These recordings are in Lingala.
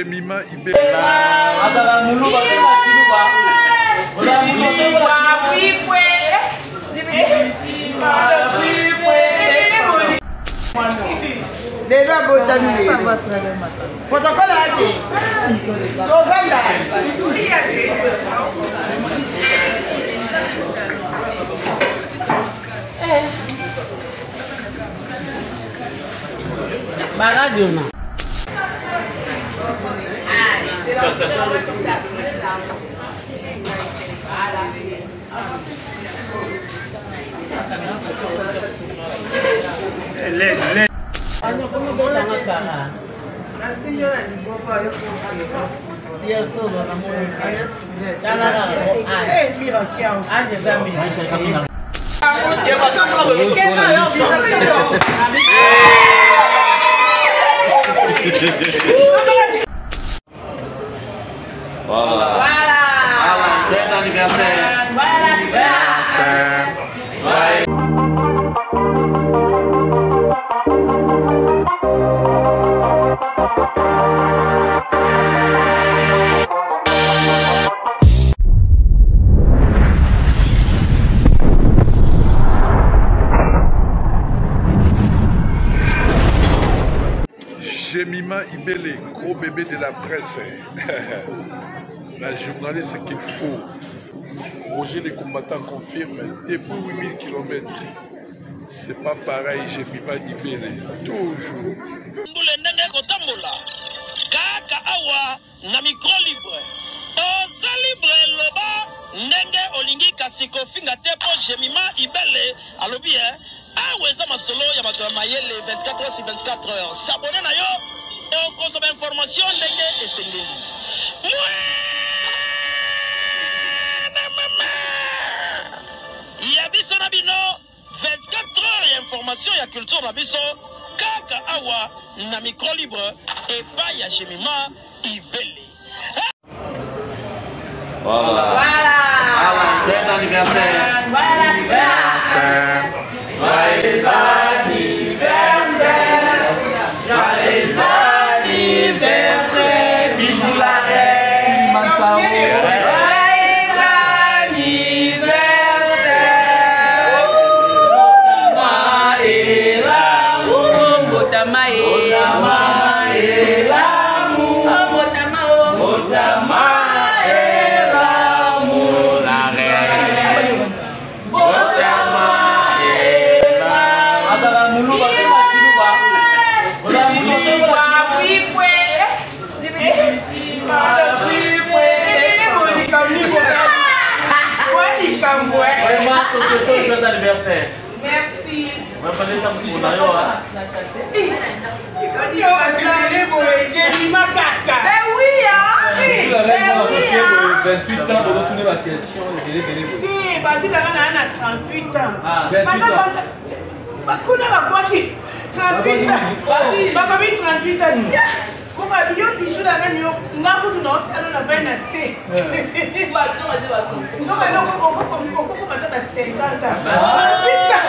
Jemima Ibele. Jemima Ibele, gros bébé de la presse. La journaliste qu'il faut. Roger les combattants confirme, depuis 8000 km. C'est pas pareil, Jemima Ibele. Toujours. Kaka awa na micro libre. Oza libre loba ndenge olingi kasiko finga tepo Jemima Ibele alobi aweza masolo ya bato mayele 24 heures sur 24 heures. S'abonner na yo okozoma information ndenge esengeli. Ya biso na bino 24 heures ya information ya culture na biso kaka awa na micro libre et pas ya Jemima Ibele. Voilà. Joyeux anniversaire. Joyeux anniversaire. Joyeux anniversaire. Bijou la reine. Mansao. Joyeux anniversaire. Botama et l'amour. Botama et l'amour. La reine. Botama et l'amour. Joyeux anniversaire. Merci. On va parler d'un peu de la Jemima Kaka. Ben oui, hein. 28 ans, on va tourner la question. Bah, tu l'as 38 ans. 28 ans. Bah, qu'on a la boîte qui 38 ans. Bah, comme 38 ans. Comment bien bijou la reine, n'a pas de note, elle n'a pas assez. Non, mais non, on va 50 ans. 38 ans.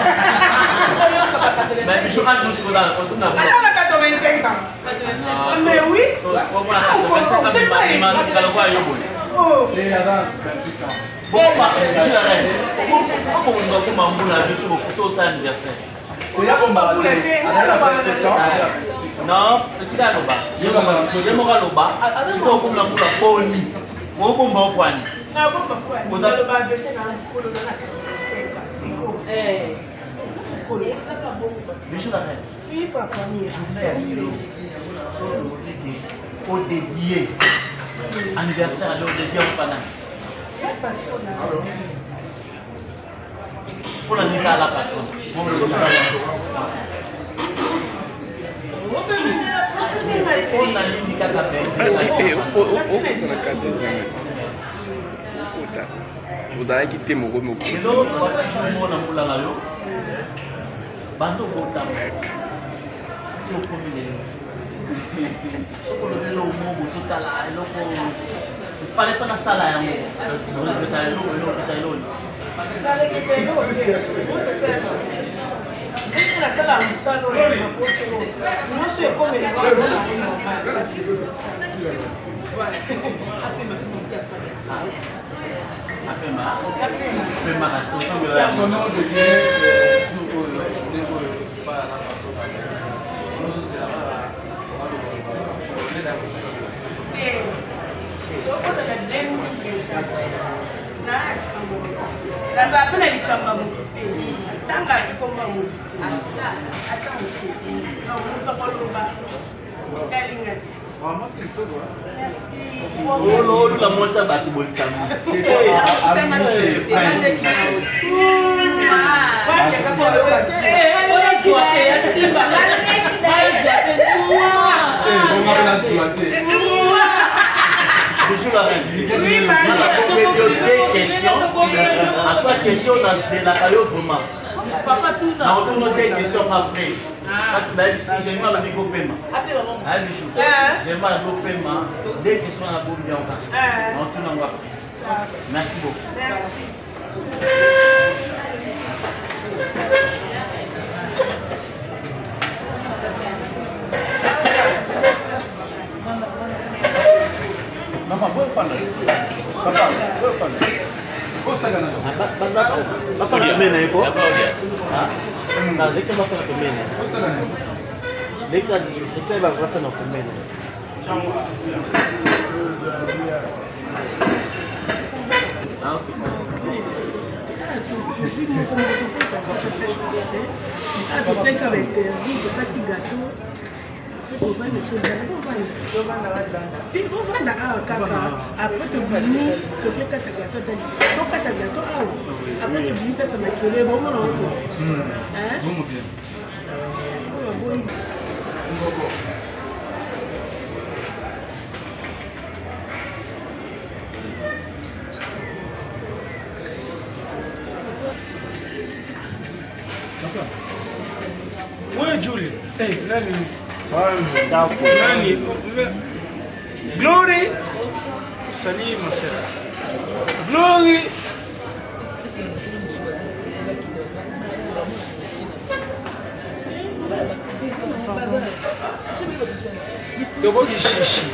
Mais bijou, je me suis dit, on a 85 ans. Mais oui. Oh. Non, tu as l'oba. Il y a un loba. Tu peux comme la moula poli. Ou comme bon point. Non, bon point. On a le bas de Bijou la reine. Oui, papa, au dédié. Anniversaire à l'eau dédié au panam. Pour la nuit à la patronne. On a l'indicateur. Vous avez quitté mon remous. Et l'autre, on va faire un mot dans la yo. Bando Botam. Tu as commis les il fallait pas la salle à un la moça bate bolitamo. Bonjour la reine. Oui, ma question dans la caillou vraiment. Papa tout ça. On tourne des questions après. Parce que si j'ai mal à micro paiement. Ah bichou. J'ai mal à micro paiement. Des questions à la boum bien. On tourne en après. Merci beaucoup. Merci. Papa, boa fala. Papa, boa fala. Posso ganhar? Papa na pemene iko? Na lexa vai na pemene. Posso ganhar? Lexa vai na pemene. Ah, ok. Ouais, Julie. Hey, Nani. Nani. Glory. Salut, ma sœur. Glory. Dobo Gishishi.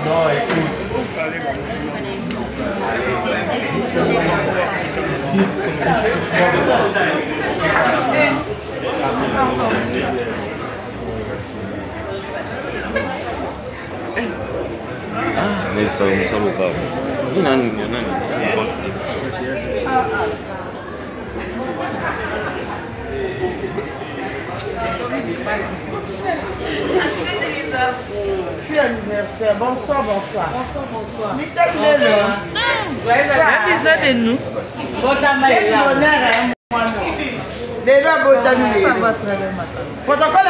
Non, écoute. Nelson, não sabe o carro. Não. Fui anniversaire, bonsoir. Joyeux de nous. Protocole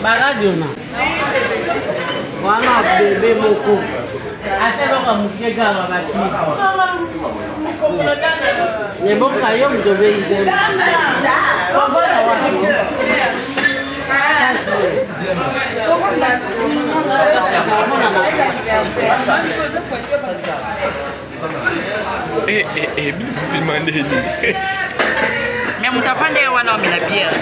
baradio na wana bebe moko aseloka mukega wa bati neboka yo mdobe izelo bana wa Mais mon enfant est là, mais la bière.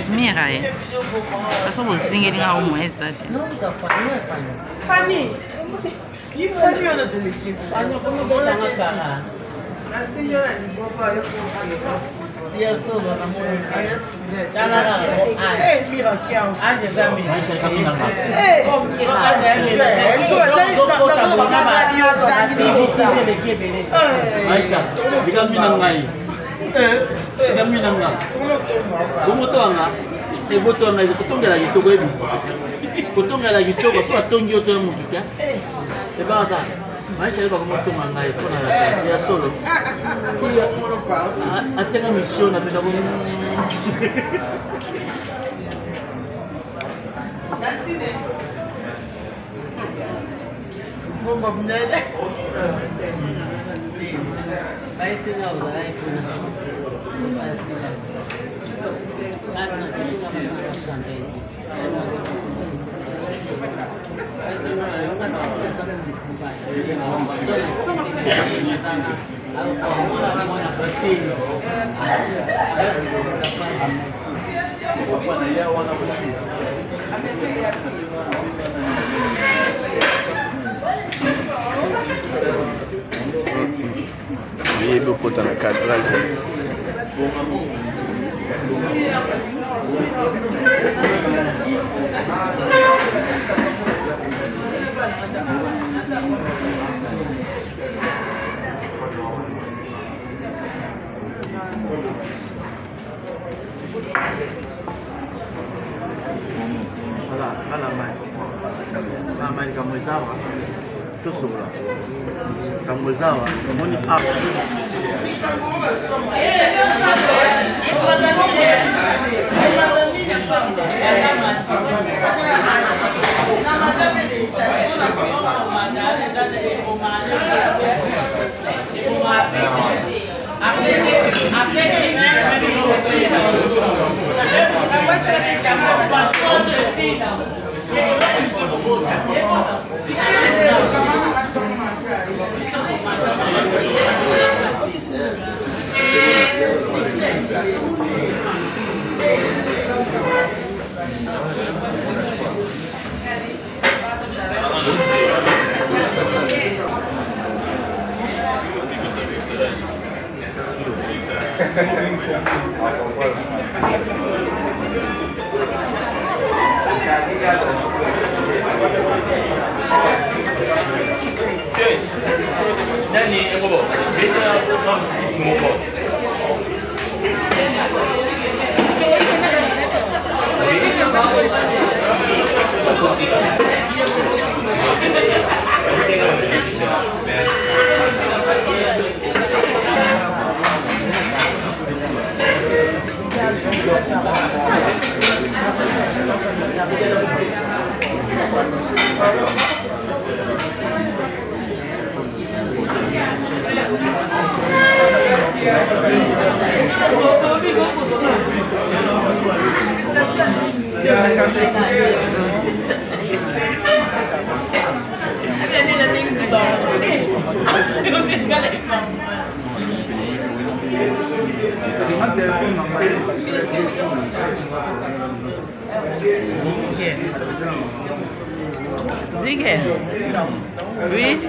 Mira, é. Eu sou mozinha, ele não é essa. Não, tá Fanny. E Fanny olha tudo aqui. Fanny, como eu vou dar uma cara? A senhora de boa, eu vou. E eu sou dona Mônica. Tá lá, ei, Mira, aqui é um. Ah, já me deixa caminhar. Ei, Aisha, diga mina ngai. Diga mina ngai. Bomoto anga. E boto anga kutongela gitoko ebi. Kutongela gitoko so atongi oto mukita. E bata. Aisha eba komoto ngai kona la ya solo. Atenga mission na penda bomo. Bomba mnene. Vai ensinar a usar isso, não. Vai ensinar. Vai na cabeça também. Voyez beaucoup dans le cadrage. Voilà, à la main. La main comme ça, tout sur là. Comme ça, on y a. Dani, eu vou. Ziguer. Oui.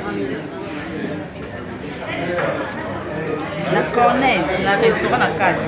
La cornette, la restaurant à 4.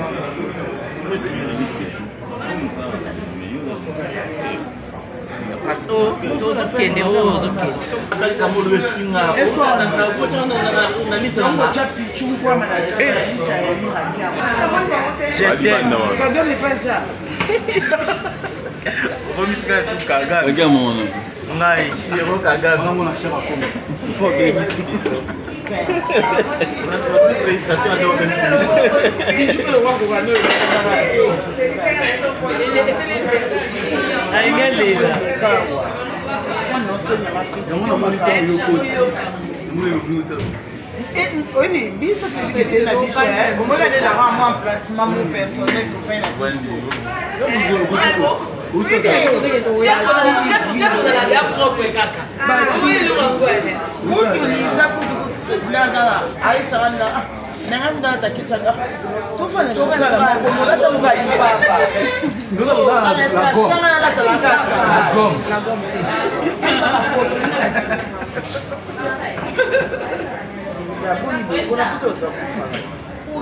Oui, biso qui était la biso, on va aller là en placement mon personnel pour faire la biso.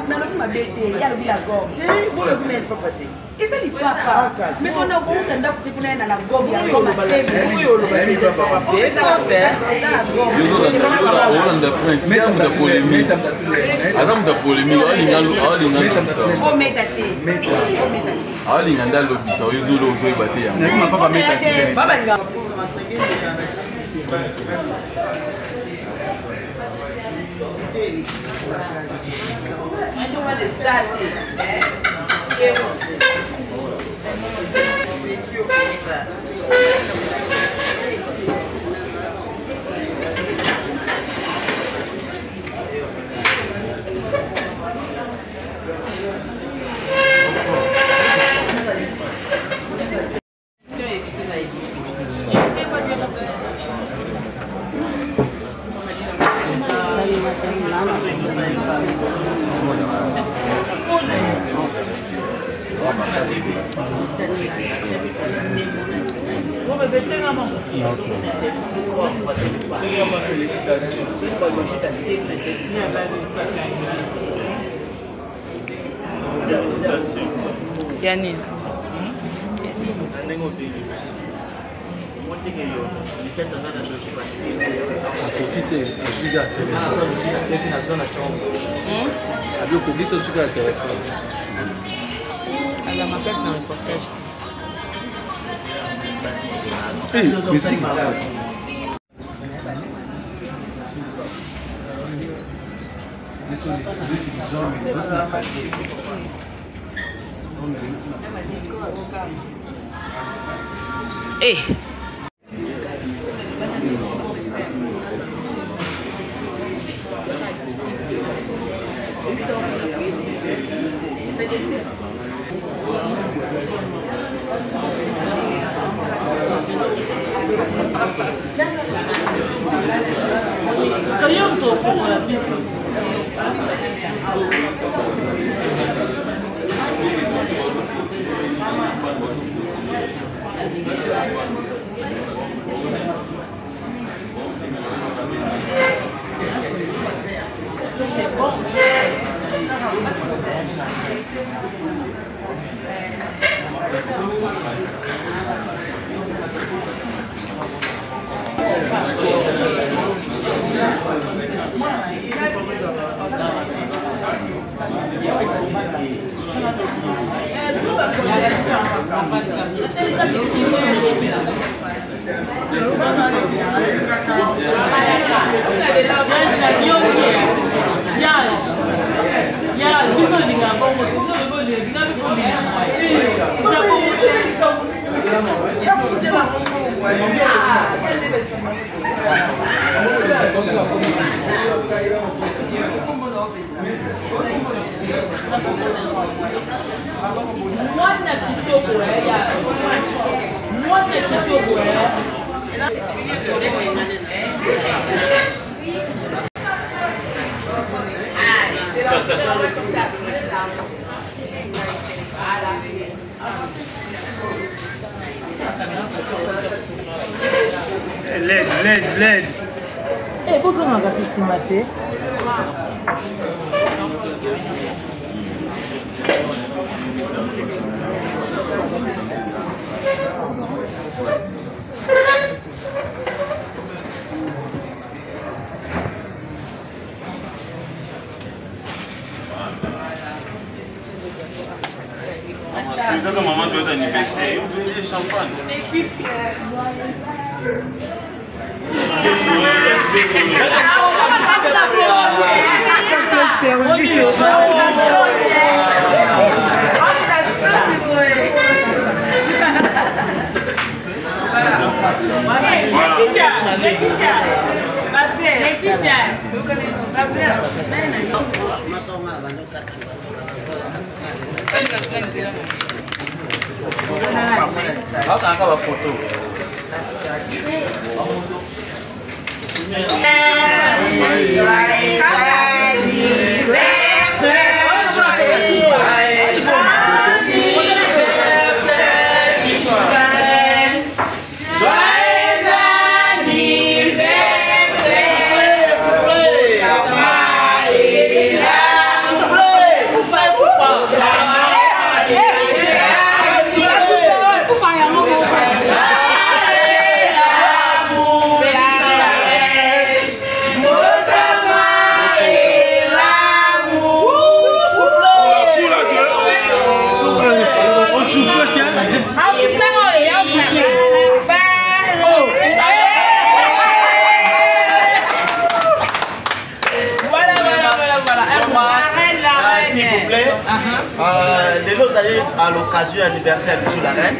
nalobi mabe te ye alobi la gobe bolobi na ye papa te ezali papa mais tona okouta ndako te kuna ye na la gobe yango masebeolanda prince amuda polémique aza muda polémique awalinga nde alobisa oyozolo ozoyeba te yango Mas uma destaque, né? Yani la maquette dans le cortège. Hey. C'est bon. Mwana kitoko ya LED. Eh, pourquoi on va faire ce matin? C'est quand maman joue d'anniversaire, on doit champagne. À l'occasion anniversaire de Bijou la Reine,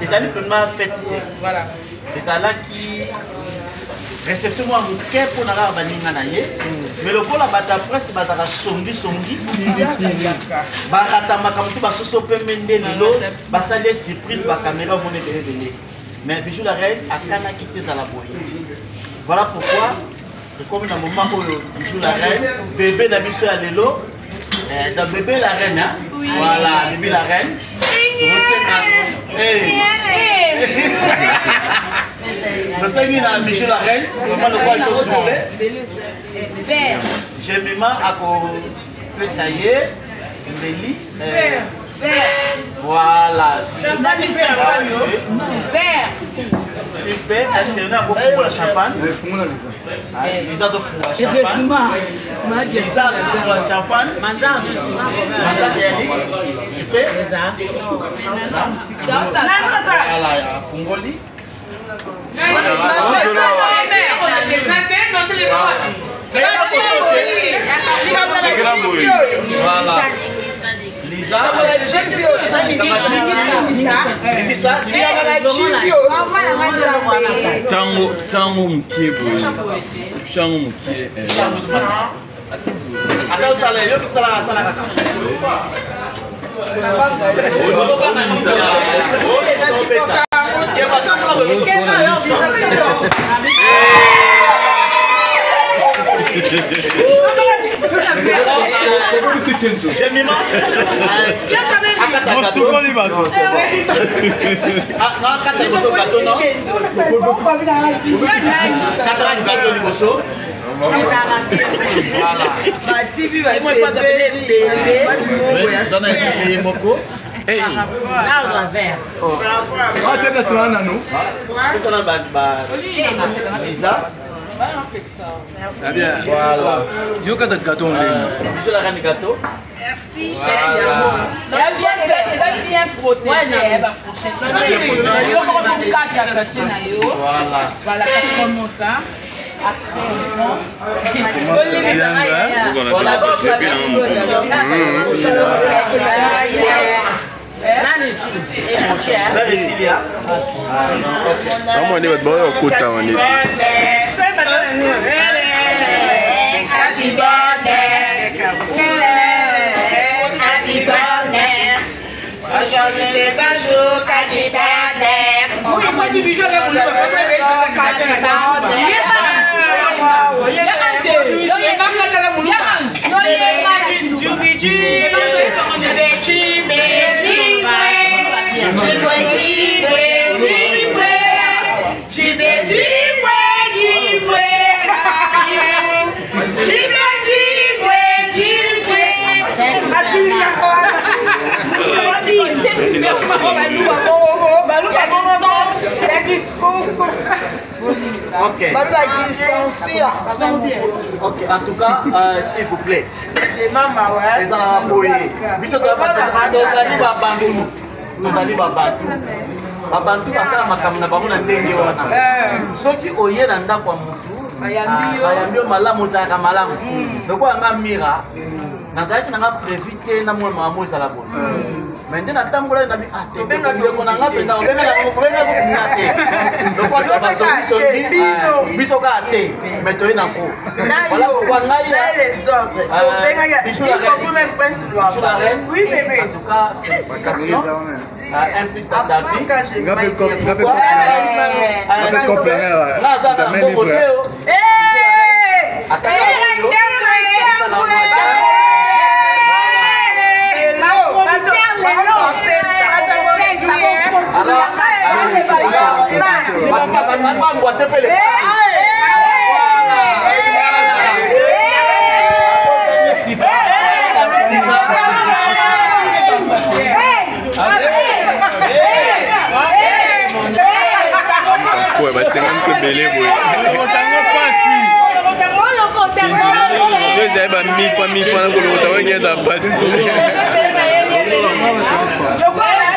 ils allaient pleinement fêter. Voilà. Ils allaient qui réception moi muke pour nara baninga na ye. Mais le coup la bata presse bata songi. Barata makamtu ba soso pemende lilo, ba saler surprise ba caméra vont révéler. Mais Bijou la Reine a kana quitté à la boye. Voilà pourquoi comme dans le moment où Bijou la Reine, bébé na biso ya lelo. Dans bébé la reine, hein? Oui. Voilà, bébé la reine. Nous sommes dans Bijou la reine. Comment le roi est au soufflé? J'ai mis ma à côté, ça y est, Béli. Voilà. Champagne vert. Super. Est-ce que nous avons fait le champagne? Lisa doit faire le champagne. Lisa doit faire le champagne. Madame Yannick. Super. Voilà, Fungoli. Voilà. Lisa, Tango mukie boy. Tango mukie. Atau salah, yo salah kata. J'ai mis ma. Voilà. Yo quand t'as gâteau Bijou la reine gâteau. Merci. Elle a bien protégé. Elle va fourcher. Voilà, ça commence. Aujourd'hui c'est un jour, Kaji Bader. Ok. Ok, en tout cas, s'il vous plaît. Les mamans, ouais. Les enfants, oui. Biso Babantu basala makambo na bango na ndenge wana. Soki oye na ndako ya mutu, ayambi malamu ozalaka malamu. Loko anga mira, nazalaki nanga prévite na mwa mama ezala boye. Mais nde natambola na bi ate ndeko nanga penda obenga na kobenga ko minate. Loko ata basolution biso ka ate, mais toye na ko. Voilà pourquoi ngai les ordres. Oui bébé. En tout cas, félicitations. Un plus David. Ouais, bah c'est même que belé, ouais. Je sais pas, 1000 fois, le rotawa qui est à passer. Voilà.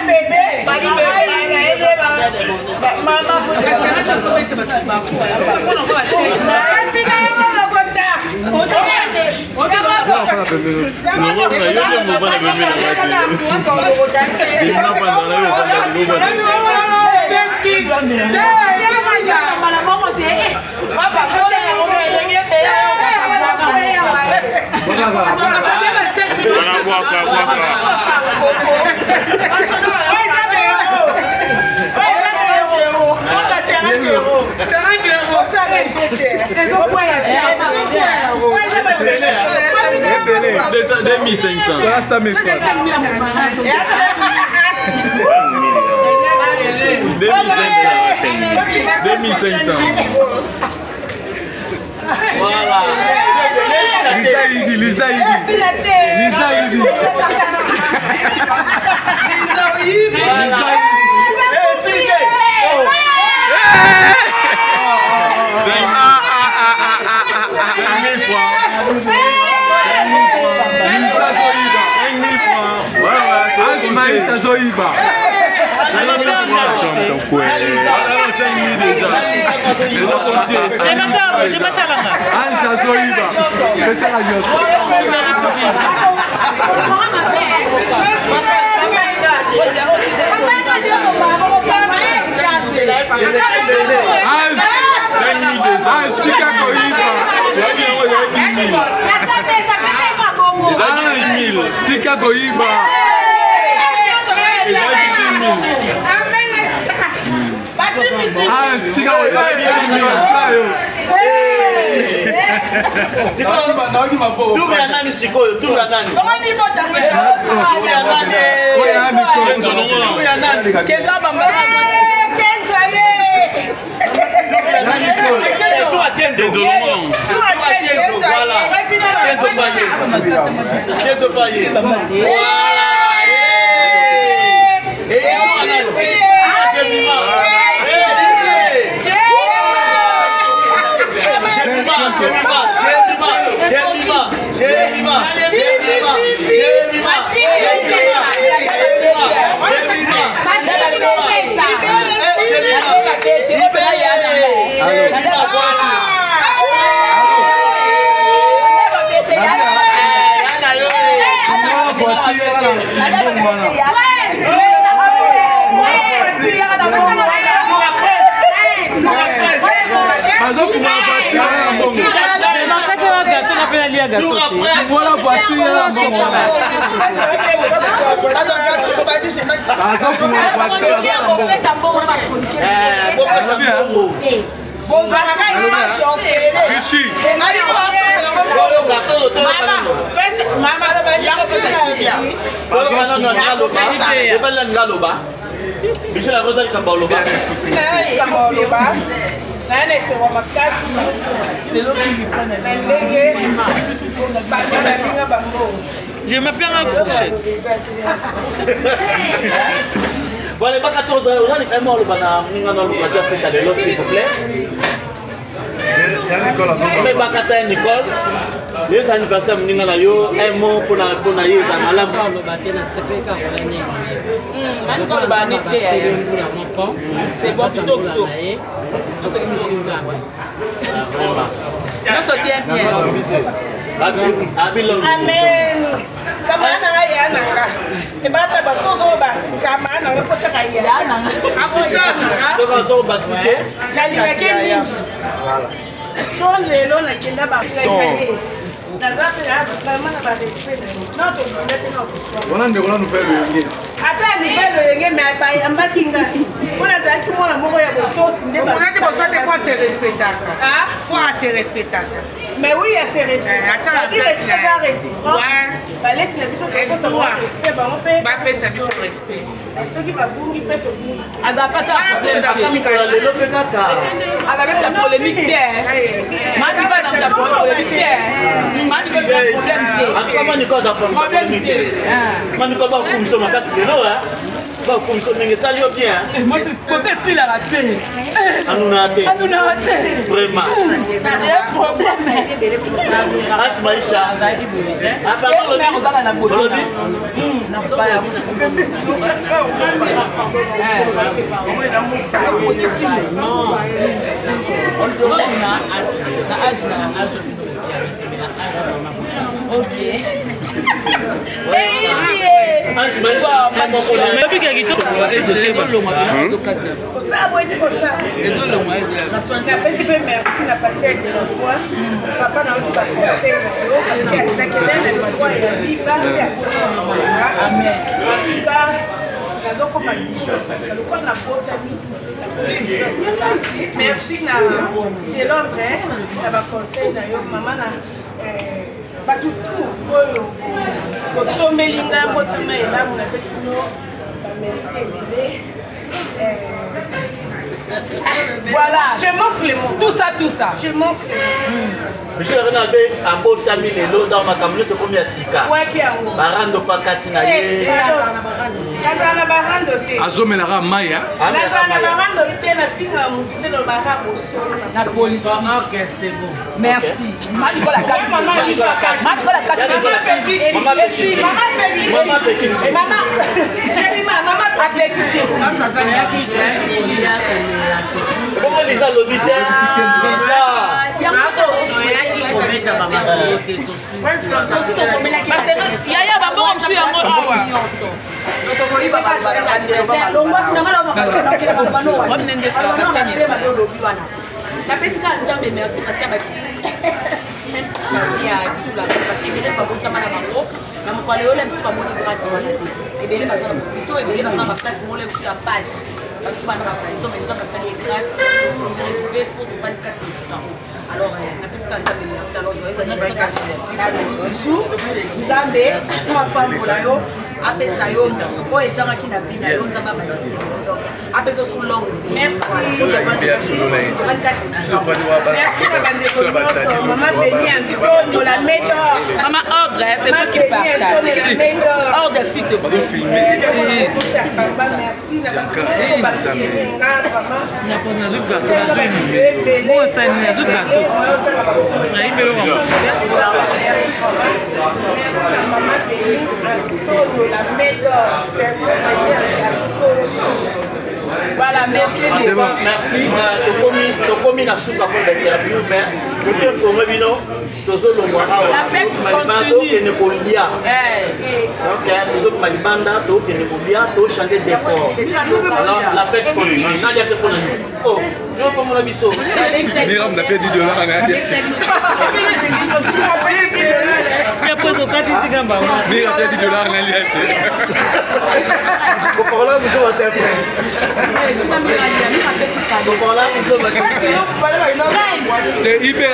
Lisa gâteau. Voilà voiture. Michel a besoin de Kambaloba. Je m'appelle un fourchette. Bon, les bacs à tour de on est quand même le banana, s'il vous plaît. Mais Bakata Nicole, les anniversaires Ninganayo, un mot pour la Bonaïe dans la lampe. C'est bon, tout tout. Amen. Kamana na ya nanga. Ebata basozo ba kamana na focha ka ya nanga. Akutana. So batike. Nani ngakemi. Son lelo na kenda ba. Nazate ya kamana ba respect. Na to ndete na ko. Wana ndeko na nupelo yenge. Ata ni pelo yenge me ba ambaki ngati. Ona za kimona moko ya botosi ndeba. On a dit botosi quoi se respectaka. Ah, quoi se respectaka. Mais oui, elle s'est respectée. Attends, il est très réciproque. Ouais. Ballet qui n'a plus de respect, bah on peut. Bah fait ça du respect. Est-ce que va bourrer peut te bourrer? Azapata problème le pekata. Avec la polémique terre. Mani va dans la polémique terre. Mani va dans la problème terre. Comment Nicole dans problème terre? Mani va pas comme ça ma casse de l'eau hein. Bah comme ça mais ça lui bien. Moi c'est côté si la raté. Anounate. Vraiment. Ça a un problème. Anti Maïcha. Ah bah on a la politique. Ok. Merci na de l'ordre na ba conseil na yo mama na batutu oyo kotomelinga motema elamu na pesi no merci ebele. Voilà, je manque les mots. Tout ça. Je manque les mots. Monsieur Renabe, à Botami, les lots dans ma camion, c'est combien Sika? Barando Pakatina. Azomelara Maya. Barando Tena Fina, Moutino Barabo Solo. La police. Ok, c'est bon. Merci. Maman, comment les a l'obité? Alors, la piste en termes de merci, alors, je vais dire que vous avez Maman, ordre, c'est moi qui partage. Ordre, s'il te plaît. Voilà, merci. Merci. Tokomi na souka pour l'interview, mais Côté informé, bino, toujours le mois à Malibanda, qui ne colia. Donc, toujours Malibanda, qui ne colia, tout changer décor. Alors, la fête continue. Nadia te connaît. Oh, nous comme la biseau. Miram n'a pas dit $. Mais après, on a dit $. Miram n'a pas dit $. Voilà, nous sommes à terre. Voilà, nous sommes à te IBA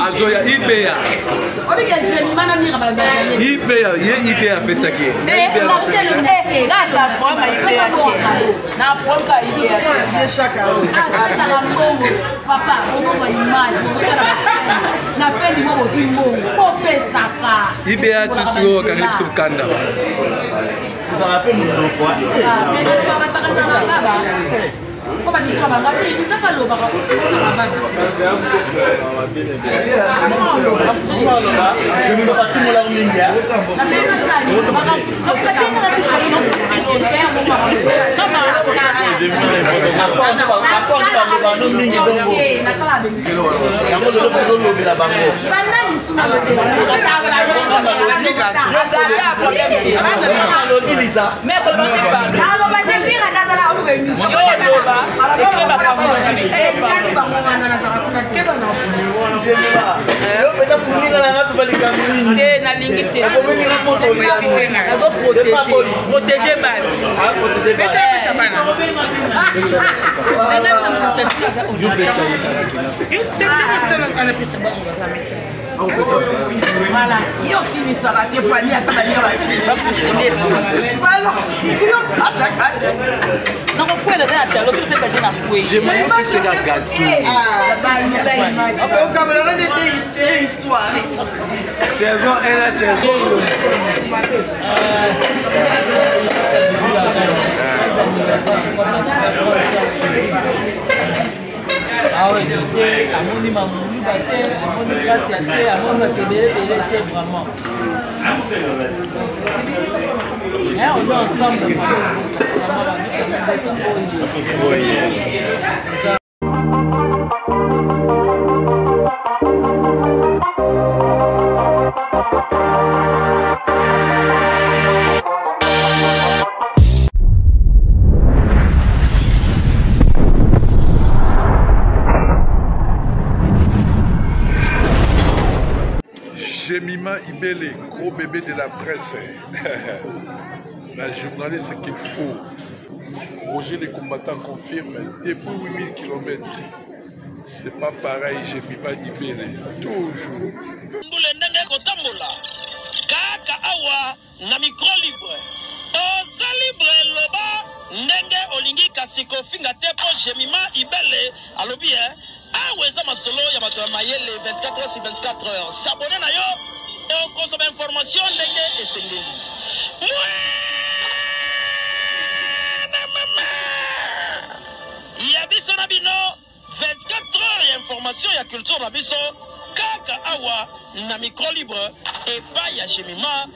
azoya IBA IBA pesaki IBA tsusuo kanipsu kanda ça rappelle mon quoi. Comment tu sois là? Il s'est pas l'eau. Je ne vais pas tout le monde protéger mal. Voilà, io sinistra che poi mi ha non puoi andare, lo so se c'è una fuori. J'ai même fait ce gâteau. Au Cameroun des histoires. Saison et la saison. Ah oui, amoni mamoni bate, amoni kasi ate, amoni batebele vraiment. On est ensemble. Jemima Ibele, gros bébé de la presse. La journaliste qu'il faut. Roger les combattants confirme depuis 8000 km. C'est pas pareil, Jemima Ibele. Toujours. Kaka awa na micro libre. Oza libre loba ndenge olingi kasiko finga tepo Jemima Ibele alobi aweza masolo ya bato ya mayele 24 heures sur 24 heures. S'abonner na yo okozoma information ndenge esengeli. Ya biso na bino 24 heures ya information ya culture na biso kaka awa na micro libre epai ya Jemima